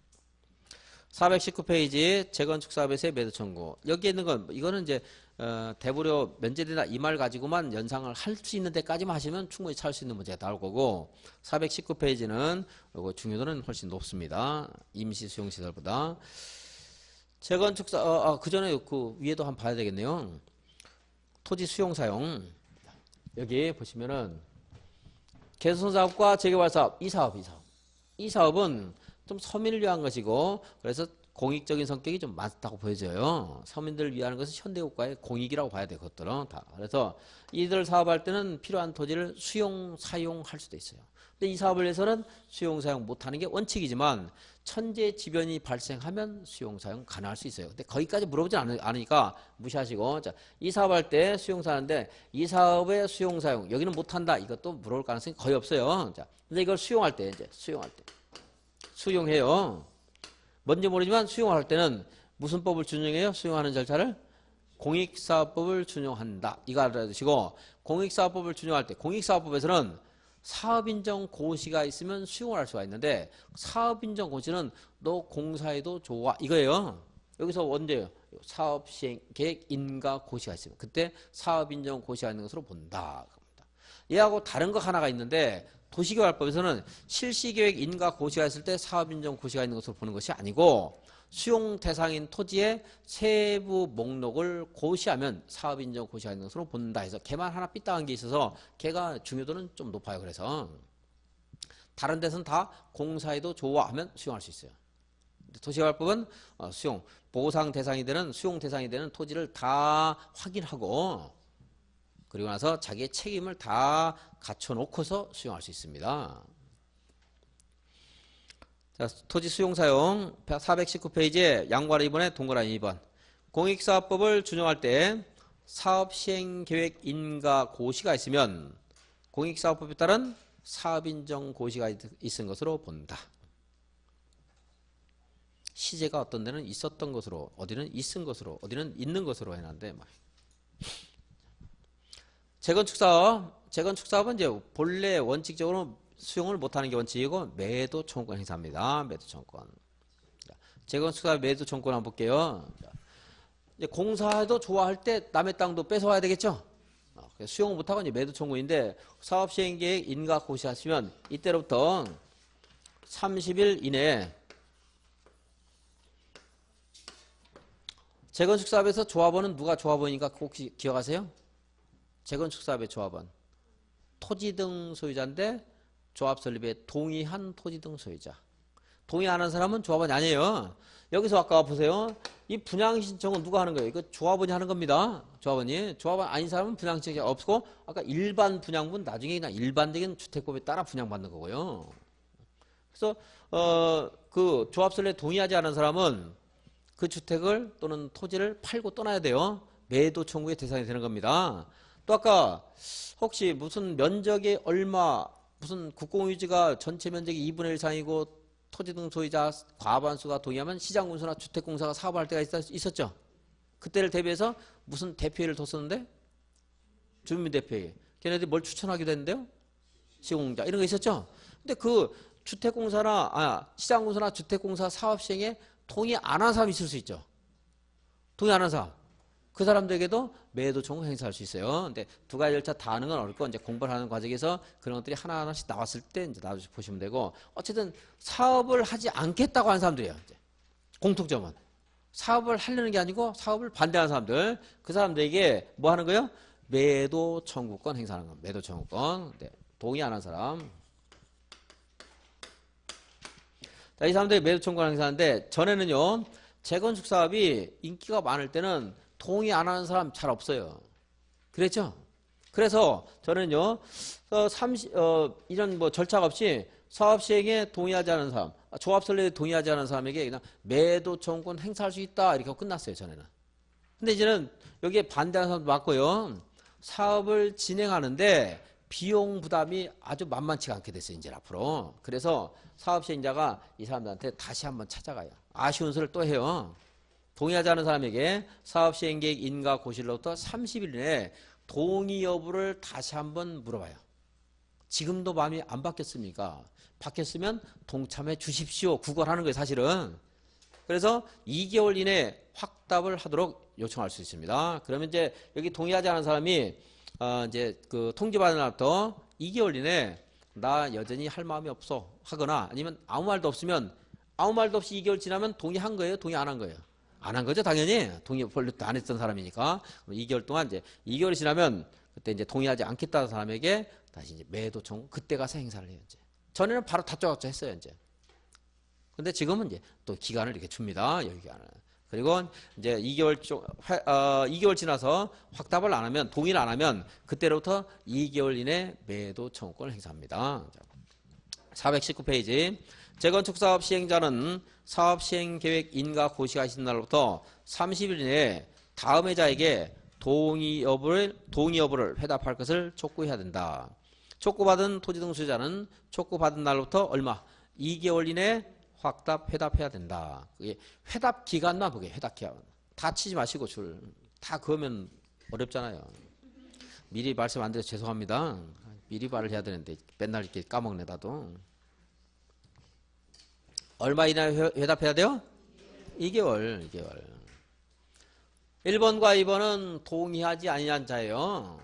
419페이지 재건축 사업에서의 매도 청구. 여기 있는 건 이거는 이제 대부려 면제된다 이 말 가지고만 연상을 할 수 있는 데까지만 하시면 충분히 찾을 수 있는 문제가 나올 거고 419페이지는 이거 중요도는 훨씬 높습니다. 임시 수용 시설보다. 재건축 그 전에 그 위에도 한번 봐야 되겠네요. 토지 수용 사용. 여기 보시면은 개선 사업과 재개발 사업 이 사업은 좀 서민을 위한 것이고 그래서 공익적인 성격이 좀 많다고 보여져요. 서민들을 위한 것은 현대국가의 공익이라고 봐야 돼요. 그것들은 다. 그래서 이들 사업할 때는 필요한 토지를 수용, 사용할 수도 있어요. 근데 이 사업을 위해서는 수용, 사용 못하는 게 원칙이지만 천재지변이 발생하면 수용, 사용 가능할 수 있어요. 근데 거기까지 물어보지 않으니까 무시하시고 자, 이 사업할 때 수용, 사는데 이 사업의 수용, 사용 여기는 못한다. 이것도 물어볼 가능성이 거의 없어요. 자, 근데 이걸 수용할 때 수용해요. 뭔지 모르지만 수용할 때는 무슨 법을 준용해요? 수용하는 절차를 공익사업법을 준용한다. 이거 알아두시고 공익사업법을 준용할 때 공익사업법에서는 사업인정 고시가 있으면 수용을 할 수가 있는데 사업인정 고시는 너 공사에도 좋아 이거예요. 여기서 언제요? 사업시행계획 인가 고시가 있으면 그때 사업인정 고시가 있는 것으로 본다. 얘하고 다른 거 하나가 있는데 도시개발법에서는 실시계획 인가 고시가 있을 때 사업인정 고시가 있는 것으로 보는 것이 아니고 수용 대상인 토지의 세부 목록을 고시하면 사업인정 고시가 있는 것으로 본다 해서 걔만 하나 삐딱한 게 있어서 걔가 중요도는 좀 높아요. 그래서 다른 데서는 다 공사에도 좋아하면 수용할 수 있어요. 도시개발법은 수용 보상 대상이 되는 수용 대상이 되는 토지를 다 확인하고 그리고 나서 자기의 책임을 다 갖춰놓고서 수용할 수 있습니다. 자, 토지 수용 사용 419페이지에 양괄호 2번에 동그라미 2번. 공익사업법을 준용할 때 사업시행계획 인가 고시가 있으면 공익사업법에 따른 사업인정 고시가 있은 것으로 본다. 시제가 어떤 데는 있었던 것으로, 어디는 있은 것으로, 어디는 있는 것으로 해놨는데 재건축사업은 이제 본래 원칙적으로 수용을 못하는 게 원칙이고 매도 청구권 행사합니다. 매도 청구권. 재건축사업 매도 청구권 한번 볼게요. 이제 공사도 좋아할 때 남의 땅도 뺏어와야 되겠죠. 수용을 못하고 이제 매도 청구인데 사업시행계획 인가 고시하시면 이때로부터 30일 이내에 재건축사업에서 조합원은 누가 조합원인가 혹시 기억하세요? 재건축사업의 조합원 토지 등 소유자인데 조합 설립에 동의한 토지 등 소유자. 동의 안 한 사람은 조합원이 아니에요. 여기서 아까 보세요. 이 분양 신청은 누가 하는 거예요? 이거 조합원이 하는 겁니다. 조합원이. 조합원 아닌 사람은 분양 신청이 없고 아까 일반 분양분 나중에 그냥 일반적인 주택법에 따라 분양받는 거고요. 그래서 그 조합 설립에 동의하지 않은 사람은 그 주택을 또는 토지를 팔고 떠나야 돼요. 매도 청구의 대상이 되는 겁니다. 또 아까 혹시 무슨 면적이 얼마 무슨 국공유지가 전체 면적이 2분의 1 이상이고 토지 등 소유자 과반수가 동의하면 시장군수나 주택공사가 사업할 때가 있었죠. 그때를 대비해서 무슨 대표회를 뒀었는데 주민대표회. 걔네들이 뭘 추천하기도 했는데요. 시공자 이런 거 있었죠. 근데 그 주택공사나 시장군수나 주택공사 사업 시행에 동의 안 한 사람이 있을 수 있죠. 동의 안 한 사람. 그 사람들에게도 매도 청구 행사할 수 있어요. 근데 두 가지 절차 다 하는 건 어렵고 이제 공부를 하는 과정에서 그런 것들이 하나하나씩 나왔을 때 이제 나도 보시면 되고 어쨌든 사업을 하지 않겠다고 하는 사람들이에요. 이제 공통점은 사업을 하려는 게 아니고 사업을 반대하는 사람들 그 사람들에게 뭐 하는 거예요? 매도 청구권 행사하는 거. 매도 청구권. 네. 동의 안 한 사람. 자, 이 사람들이 매도 청구권 행사하는데 전에는요. 재건축 사업이 인기가 많을 때는 동의 안 하는 사람 잘 없어요. 그랬죠? 그래서 저는요, 이런 뭐 절차가 없이 사업 시행에 동의하지 않은 사람, 조합 설립에 동의하지 않은 사람에게 그냥 매도 청구권 행사할 수 있다 이렇게 하고 끝났어요 전에는. 근데 이제는 여기에 반대하는 사람도 많고요. 사업을 진행하는데 비용 부담이 아주 만만치가 않게 됐어요 이제 앞으로. 그래서 사업 시행자가 이 사람들한테 다시 한번 찾아가요. 아쉬운 소리를 또 해요. 동의하지 않은 사람에게 사업 시행 계획 인가 고시로부터 30일 내에 동의 여부를 다시 한번 물어봐요. 지금도 마음이 안 바뀌었습니까? 바뀌었으면 동참해 주십시오. 구걸하는 거예요, 사실은. 그래서 2개월 이내에 확답을 하도록 요청할 수 있습니다. 그러면 이제 여기 동의하지 않은 사람이 이제 그 통지받은 날부터 2개월 이내에 나 여전히 할 마음이 없어 하거나 아니면 아무 말도 없으면 아무 말도 없이 2개월 지나면 동의한 거예요? 동의 안 한 거예요? 안 한 거죠, 당연히. 동의 별로 안 했던 사람이니까. 2개월 동안 이제 2개월이 지나면 그때 이제 동의하지 않겠다는 사람에게 다시 이제 매도 청구 그때 가서 행사를 해요, 이제. 전에는 바로 다짜고짜 했어요, 이제. 근데 지금은 이제 또 기간을 이렇게 줍니다, 여기 기간을. 그리고 이제 2개월 지나서 확답을 안 하면, 동의를 안 하면 그때로부터 2개월 이내 매도 청구권을 행사합니다. 419페이지. 재건축 사업 시행자는 사업 시행 계획 인가 고시가 있은 날로부터 30일 이내에 다음 해자에게 동의 여부를 회답할 것을 촉구해야 된다. 촉구받은 토지 등 소유자는 촉구받은 날로부터 얼마? 2개월 이내에 확답, 회답해야 된다. 그게 회답 기간만 보게, 회답 기간. 다 치지 마시고 줄. 다 그으면 어렵잖아요. 미리 말씀 안 드려서 죄송합니다. 미리 말을 해야 되는데 맨날 이렇게 까먹네, 나도. 얼마 이내에 회답해야 돼요? 2개월. 1번과 2번은 동의하지 아니한 자예요.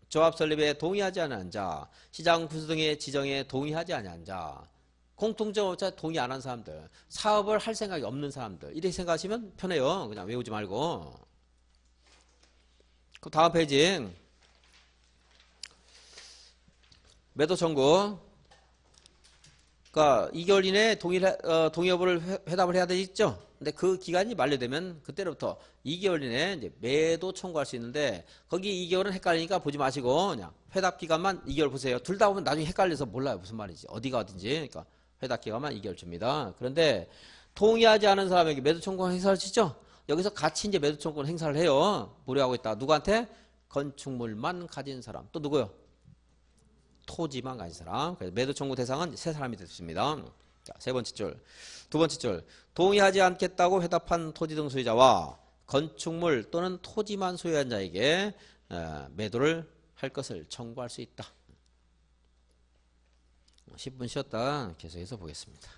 조합 설립에 동의하지 않은 자, 시장 부수 등의 지정에 동의하지 않은 자, 공통점 업자 동의 안 한 사람들, 사업을 할 생각이 없는 사람들 이렇게 생각하시면 편해요. 그냥 외우지 말고. 그 다음 페이지. 매도 청구. 그러니까 2개월 이내에 동의 여부를 회답을 해야 되겠죠. 근데 그 기간이 만료되면 그때로부터 2개월 이내에 이제 매도 청구할 수 있는데 거기 2개월은 헷갈리니까 보지 마시고 그냥 회답 기간만 2개월 보세요. 둘 다 보면 나중에 헷갈려서 몰라요. 무슨 말인지. 어디가 어딘지. 그러니까 회답 기간만 2개월 줍니다. 그런데 동의하지 않은 사람에게 매도 청구 행사를 치죠. 여기서 같이 이제 매도 청구 행사를 해요. 무료하고 있다. 누구한테? 건축물만 가진 사람. 또 누구요? 토지만 가진 사람. 그래서 매도 청구 대상은 세 사람이 됐습니다. 자, 세 번째 줄. 두 번째 줄. 동의하지 않겠다고 회답한 토지 등 소유자와 건축물 또는 토지만 소유한 자에게 매도를 할 것을 청구할 수 있다. 10분 쉬었다 계속해서 보겠습니다.